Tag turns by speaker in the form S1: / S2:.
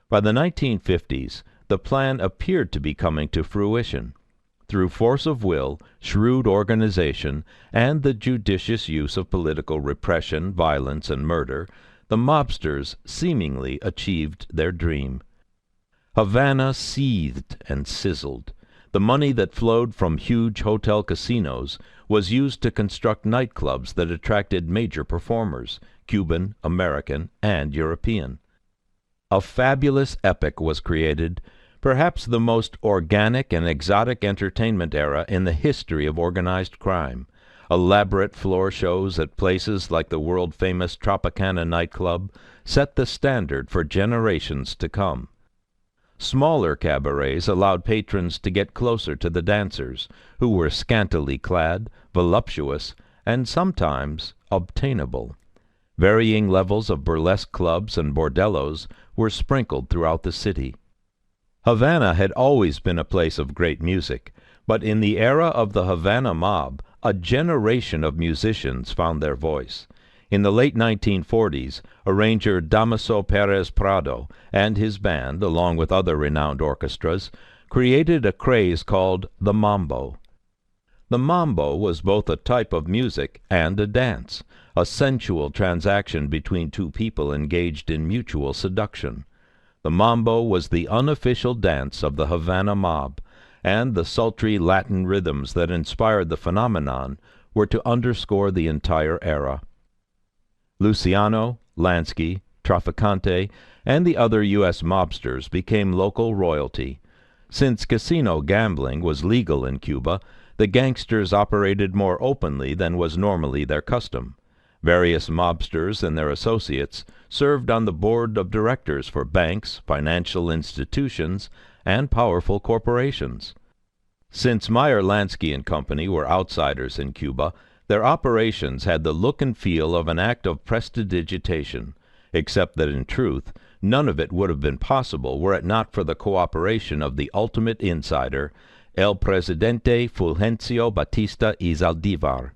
S1: By the 1950s, the plan appeared to be coming to fruition. Through force of will, shrewd organization, and the judicious use of political repression, violence, and murder, the mobsters seemingly achieved their dream. Havana seethed and sizzled. The money that flowed from huge hotel casinos was used to construct nightclubs that attracted major performers, Cuban, American, and European. A fabulous epic was created, perhaps the most organic and exotic entertainment era in the history of organized crime. Elaborate floor shows at places like the world-famous Tropicana nightclub set the standard for generations to come. Smaller cabarets allowed patrons to get closer to the dancers, who were scantily clad, voluptuous, and sometimes obtainable. Varying levels of burlesque clubs and bordellos were sprinkled throughout the city. Havana had always been a place of great music, but in the era of the Havana mob, a generation of musicians found their voice. In the late 1940s, arranger Damaso Perez Prado and his band, along with other renowned orchestras, created a craze called the mambo. The mambo was both a type of music and a dance, a sensual transaction between two people engaged in mutual seduction. The mambo was the unofficial dance of the Havana mob, and the sultry Latin rhythms that inspired the phenomenon were to underscore the entire era. Luciano, Lansky, Trafficante, and the other U.S. mobsters became local royalty. Since casino gambling was legal in Cuba, the gangsters operated more openly than was normally their custom. Various mobsters and their associates served on the board of directors for banks, financial institutions, and powerful corporations. Since Meyer Lansky and Company were outsiders in Cuba, their operations had the look and feel of an act of prestidigitation, except that in truth none of it would have been possible were it not for the cooperation of the ultimate insider, El Presidente Fulgencio Batista y Zaldivar.